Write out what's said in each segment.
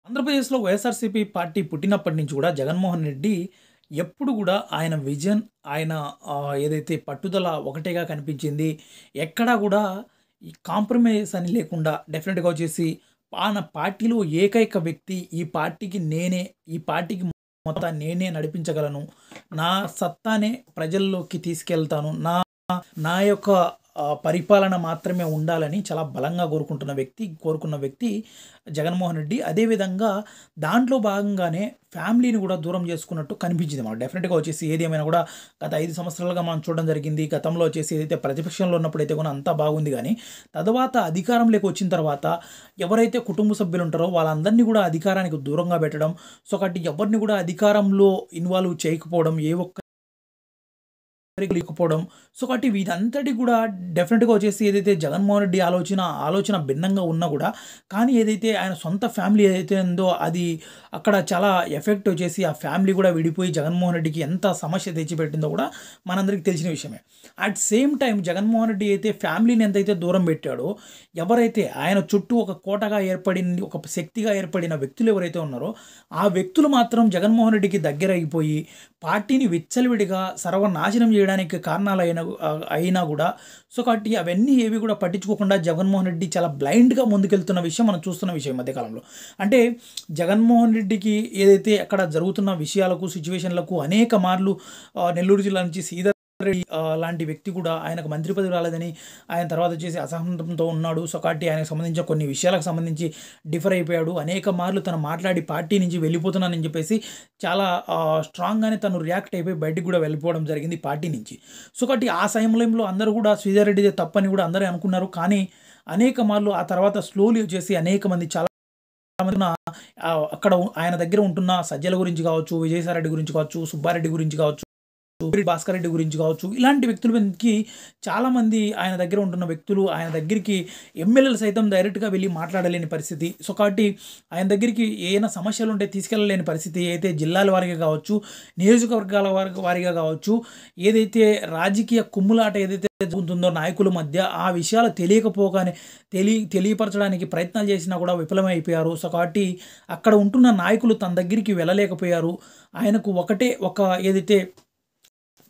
ఆంధ్రప్రదేశ్‌లో వైఎస్ఆర్‌సీపీ పార్టీ పుట్టినప్పటి నుంచి కూడా జగన్మోహన్ రెడ్డి ఎప్పుడు కూడా ఆయన విజన్, ఆయన ఏదైతే పట్టుదల ఒకటేగా కనిపించింది. ఎక్కడా కూడా ఈ కాంప్రమైజ్ అని లేకుండా డెఫినిట్‌గా వచ్చేసి ఆయన పార్టీలో ఏకైక వ్యక్తి ఈ పార్టీకి నేనే, ఈ పార్టీకి మొత్తాన్ని నేనే నడిపించగలను. నా సత్తానే ప్రజల్లోకి తీసుకెళ్తాను. నా నా యొక్క పరిపాలన మాత్రమే ఉండాలని చాలా బలంగా కోరుకున్న వ్యక్తి జగన్మోహన్ రెడ్డి. అదేవిధంగా దాంట్లో భాగంగానే ఫ్యామిలీని కూడా దూరం చేసుకున్నట్టు కనిపించింది మనకు. డెఫినిట్‌గా వచ్చేసి ఏది ఏమైనా కూడా గత 5 సంవత్సరాలుగా మనం చూడడం జరిగింది. గతంలో వచ్చేసి ఏదైతే ప్రతిపక్షంలో ఉన్నప్పుడైతే కూడా అంతా బాగుంది గానీ, తరువాత అధికారంలోకి వచ్చిన తర్వాత ఎవరైతే కుటుంబ సభ్యులు ఉంటారో వాళ్ళందరినీ కూడా అధికారానికి దూరంగా పెట్టడం. సో, కాబట్టి ఎవరిని కూడా అధికారంలో ఇన్వాల్వ్ చేయకపోవడం, ఏ ఒక్క లేకపోవడం. సో, కాబట్టి వీటంతటి కూడా డెఫినిట్‌గా వచ్చేసి ఏదైతే జగన్మోహన్ రెడ్డి ఆలోచన భిన్నంగా ఉన్నా కూడా, కానీ ఏదైతే ఆయన సొంత ఫ్యామిలీ ఏదైతే ఉందో అది అక్కడ చాలా ఎఫెక్ట్ వచ్చేసి ఆ ఫ్యామిలీ కూడా విడిపోయి జగన్మోహన్ రెడ్డికి ఎంత సమస్య తెచ్చిపెట్టిందో కూడా మనందరికీ తెలిసిన విషయమే. At same time Jaganmohan Reddy అయితే ఫ్యామిలీని ఎంతైతే దూరం పెట్టాడో, ఎవరైతే ఆయన చుట్టూ ఒక కోటగా ఏర్పడింది, ఒక శక్తిగా ఏర్పడిన వ్యక్తులు ఎవరైతే ఉన్నారో, ఆ వ్యక్తులు మాత్రం జగన్మోహన్ రెడ్డికి దగ్గరైపోయి పార్టీని విచ్చలవిడిగా సర్వనాశనం చేయడానికి అయినా కూడా, సో, కాబట్టి అవన్నీ ఏవి కూడా పట్టించుకోకుండా జగన్మోహన్ రెడ్డి చాలా బ్లైండ్‌గా ముందుకెళ్తున్న విషయం మనం చూస్తున్న విషయం మధ్య కాలంలో. అంటే జగన్మోహన్ రెడ్డికి ఏదైతే అక్కడ జరుగుతున్న విషయాలకు, సిట్యుయేషన్‌లకు అనేక మార్లు నెల్లూరు జిల్లా నుంచి శ్రీధర్ రెడ్డి లాంటి వ్యక్తి కూడా ఆయనకు మంత్రి పదవి రాలేదని, ఆయన తర్వాత వచ్చేసి అసహనంతో ఉన్నాడు. సో, కాబట్టి ఆయనకు సంబంధించిన కొన్ని విషయాలకు సంబంధించి డిఫర్ అయిపోయాడు. అనేక మార్లు తను మాట్లాడి పార్టీ నుంచి వెళ్ళిపోతున్నానని చెప్పేసి చాలా స్ట్రాంగ్‌గానే తను రియాక్ట్ అయిపోయి బయటికి కూడా వెళ్ళిపోవడం జరిగింది పార్టీ నుంచి. సో, కాబట్టి ఆ సమయంలో అందరూ కూడా శ్రీధర్ రెడ్డిదే తప్పని కూడా అందరూ అనుకున్నారు. కానీ అనేక మార్లు ఆ తర్వాత స్లోలీ వచ్చేసి అనేక మంది చాలా మంది అక్కడ ఆయన దగ్గర ఉంటున్న సజ్జల గురించి కావచ్చు, విజయసాయి రెడ్డి గురించి కావచ్చు, సుబ్బారెడ్డి గురించి కావచ్చు, భాస్కర్ రెడ్డి గురించి కావచ్చు, ఇలాంటి వ్యక్తుల మీదకి చాలామంది ఆయన దగ్గర ఉంటున్న వ్యక్తులు ఆయన దగ్గరికి ఎమ్మెల్యేలు సైతం డైరెక్ట్‌గా వెళ్ళి మాట్లాడలేని పరిస్థితి. సో, కాబట్టి ఆయన దగ్గరికి ఏమైనా సమస్యలు ఉంటే తీసుకెళ్ళలేని పరిస్థితి. అయితే జిల్లాల వారీగా కావచ్చు, నియోజకవర్గాల వారీగా కావచ్చు, ఏదైతే రాజకీయ కుమ్ములాట ఏదైతే జరుగుతుందో నాయకుల మధ్య, ఆ విషయాలు తెలియపరచడానికి ప్రయత్నాలు చేసినా కూడా విఫలమైపోయారు. సో, కాబట్టి అక్కడ ఉంటున్న నాయకులు తన దగ్గరికి వెళ్ళలేకపోయారు. ఆయనకు ఏదైతే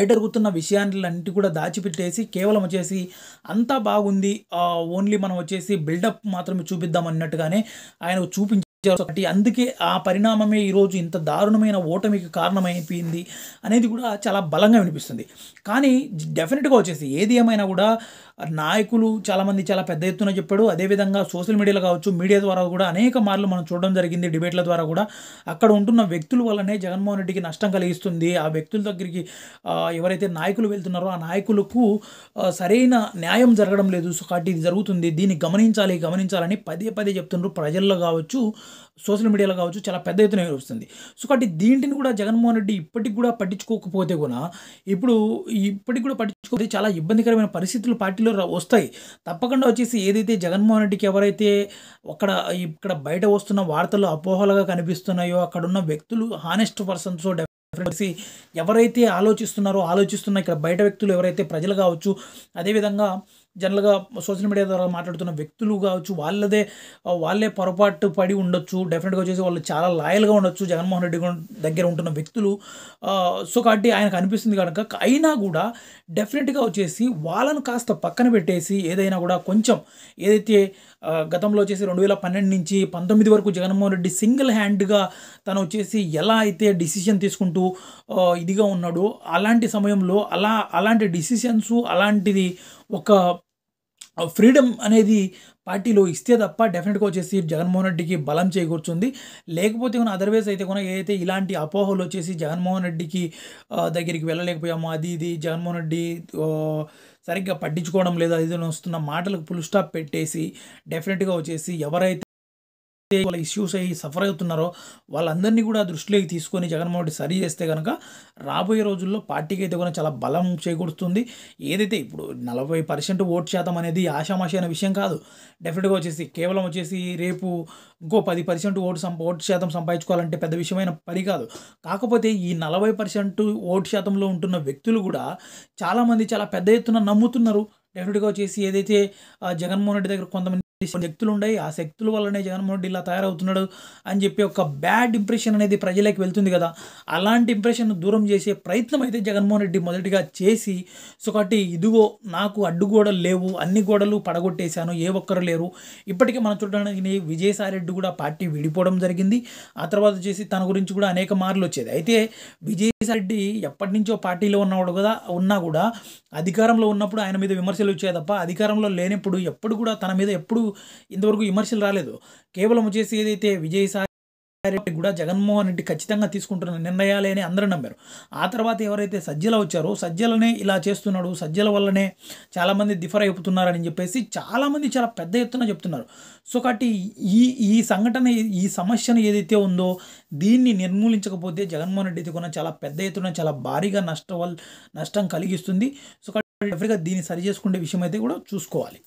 బయట జరుగుతున్న విషయాలన్నిటి కూడా దాచిపెట్టేసి కేవలం వచ్చేసి అంతా బాగుంది, ఓన్లీ మనం వచ్చేసి బిల్డప్ మాత్రమే చూపిద్దాం అన్నట్టుగానే ఆయన చూపించారు. కాబట్టి అందుకే ఆ పరిణామమే ఈరోజు ఇంత దారుణమైన ఓటమికి కారణమైపోయింది అనేది కూడా చాలా బలంగా వినిపిస్తుంది. కానీ డెఫినిట్‌గా వచ్చేసి ఏది ఏమైనా కూడా నాయకులు చాలామంది చాలా పెద్ద ఎత్తున చెప్పాడు. అదేవిధంగా సోషల్ మీడియాలో కావచ్చు, మీడియా ద్వారా కూడా అనేక మార్లు మనం చూడడం జరిగింది. డిబేట్ల ద్వారా కూడా అక్కడ ఉంటున్న వ్యక్తుల వల్లనే జగన్మోహన్ రెడ్డికి నష్టం కలిగిస్తుంది. ఆ వ్యక్తుల దగ్గరికి ఎవరైతే నాయకులు వెళ్తున్నారో ఆ నాయకులకు సరైన న్యాయం జరగడం లేదు. సో, కాబట్టి ఇది జరుగుతుంది. దీన్ని గమనించాలని పదే పదే చెప్తున్నారు. ప్రజల్లో కావచ్చు, సోషల్ మీడియాలో కావచ్చు చాలా పెద్ద ఎత్తున వస్తుంది. సో, కాబట్టి దీంటిని కూడా జగన్మోహన్ రెడ్డి ఇప్పటికి కూడా పట్టించుకోకపోతే కూడా ఇప్పటికి కూడా పట్టించుకోకపోతే చాలా ఇబ్బందికరమైన పరిస్థితులు పార్టీలో వస్తాయి. తప్పకుండా వచ్చేసి ఏదైతే జగన్మోహన్ రెడ్డికి ఎవరైతే ఇక్కడ బయట వస్తున్న వార్తలు అపోహలుగా కనిపిస్తున్నాయో, అక్కడున్న వ్యక్తులు హానెస్ట్ పర్సన్స్ డెఫినెట్‌లీ ఎవరైతే ఆలోచిస్తున్న ఇక్కడ బయట వ్యక్తులు ఎవరైతే ప్రజలు కావచ్చు, అదేవిధంగా జనరల్‌గా సోషల్ మీడియా ద్వారా మాట్లాడుతున్న వ్యక్తులు కావచ్చు, వాళ్ళే పొరపాటు పడి ఉండొచ్చు. డెఫినిట్‌గా వచ్చేసి వాళ్ళు చాలా లాయల్‌గా ఉండొచ్చు జగన్మోహన్ రెడ్డి దగ్గర ఉంటున్న వ్యక్తులు. సో, కాబట్టి ఆయనకు అనిపిస్తుంది కనుక, అయినా కూడా డెఫినిట్‌గా వచ్చేసి వాళ్ళను కాస్త పక్కన పెట్టేసి ఏదైనా కూడా కొంచెం ఏదైతే గతంలో వచ్చేసి 2012 నుంచి 19 వరకు జగన్మోహన్ రెడ్డి సింగిల్ హ్యాండ్‌గా తను వచ్చేసి ఎలా అయితే డిసిషన్ తీసుకుంటూ ఇదిగా ఉన్నాడో, అలాంటి సమయంలో అలాంటి డిసిషన్స్ అలాంటిది ఒక ఫ్రీడమ్ అనేది పార్టీలో ఇస్తే తప్ప డెఫినిట్‌గా వచ్చేసి జగన్మోహన్ రెడ్డికి బలం చేకూర్చుంది. లేకపోతే అదర్‌వైజ్ అయితే ఏదైతే ఇలాంటి అపోహలు వచ్చేసి జగన్మోహన్ రెడ్డికి దగ్గరికి వెళ్ళలేకపోయాము, అది ఇది జగన్మోహన్ రెడ్డి సరిగ్గా పట్టించుకోవడం లేదు, అది ఇది వస్తున్న మాటలకు ఫుల్ స్టాప్ పెట్టేసి డెఫినిట్‌గా వచ్చేసి ఎవరైతే వాళ్ళ ఇష్యూస్ అయ్యి సఫర్ అవుతున్నారో వాళ్ళందరినీ కూడా దృష్టిలోకి తీసుకొని జగన్మోహన్ రెడ్డి సరి చేస్తే కనుక రాబోయే రోజుల్లో పార్టీకి అయితే కూడా చాలా బలం చేకూరుస్తుంది. ఏదైతే ఇప్పుడు 40% ఓటు శాతం అనేది ఆషామాషి అనే విషయం కాదు. డెఫినెట్‌గా వచ్చేసి కేవలం వచ్చేసి రేపు ఇంకో 10% ఓటు శాతం సంపాదించుకోవాలంటే పెద్ద విషయమైన పని కాదు. కాకపోతే ఈ 40% ఓటు శాతంలో ఉంటున్న వ్యక్తులు కూడా చాలామంది చాలా పెద్ద ఎత్తున నమ్ముతున్నారు. డెఫినెట్‌గా వచ్చేసి ఏదైతే జగన్మోహన్ రెడ్డి దగ్గర కొంతమంది శక్తులు ఉన్నాయి. ఆ శక్తుల వల్లనే జగన్మోహన్ రెడ్డి ఇలా తయారవుతున్నాడు అని చెప్పి ఒక బ్యాడ్ ఇంప్రెషన్ అనేది ప్రజలకు వెళ్తుంది కదా! అలాంటి ఇంప్రెషన్‌ను దూరం చేసే ప్రయత్నం అయితే జగన్మోహన్ రెడ్డి మొదటిగా చేసి, సో, కాబట్టి ఇదిగో నాకు అడ్డుగోడలు లేవు. అన్ని గోడలు పడగొట్టేశాను. ఏ ఒక్కరు లేరు. ఇప్పటికే మనం చూడడానికి విజయసాయి రెడ్డి కూడా పార్టీ విడిపోవడం జరిగింది. ఆ తర్వాత వచ్చేసి తన గురించి కూడా అనేక మార్లు వచ్చేది. అయితే విజయసాయి రెడ్డి ఎప్పటినుంచో పార్టీలో ఉన్నవాడు కదా! ఉన్నా కూడా అధికారంలో ఉన్నప్పుడు ఆయన మీద విమర్శలు వచ్చాయి తప్ప, అధికారంలో లేనప్పుడు ఎప్పుడు కూడా తన మీద ఎప్పుడు ఇంతవరకు విమర్శలు రాలేదు. కేవలం వచ్చేసి ఏదైతే విజయసాయి రెడ్డి కూడా జగన్మోహన్ రెడ్డి ఖచ్చితంగా తీసుకుంటున్న నిర్ణయాలే అని అందరూ నమ్మారు. ఆ తర్వాత ఎవరైతే సజ్జల వచ్చారో, సజ్జలనే ఇలా చేస్తున్నాడు, సజ్జల వల్లనే చాలామంది డిఫర్ అయిపోతున్నారని చెప్పేసి చాలామంది చాలా పెద్ద ఎత్తున చెప్తున్నారు. సో, కాబట్టి ఈ ఈ సంఘటన, ఈ సమస్యను ఏదైతే ఉందో దీన్ని నిర్మూలించకపోతే జగన్మోహన్ రెడ్డికి కూడా చాలా పెద్ద ఎత్తున చాలా భారీగా నష్టం కలిగిస్తుంది. సో, కాబట్టి డెఫినెట్‌గా దీన్ని సరి చేసుకునే విషయం అయితే కూడా చూసుకోవాలి.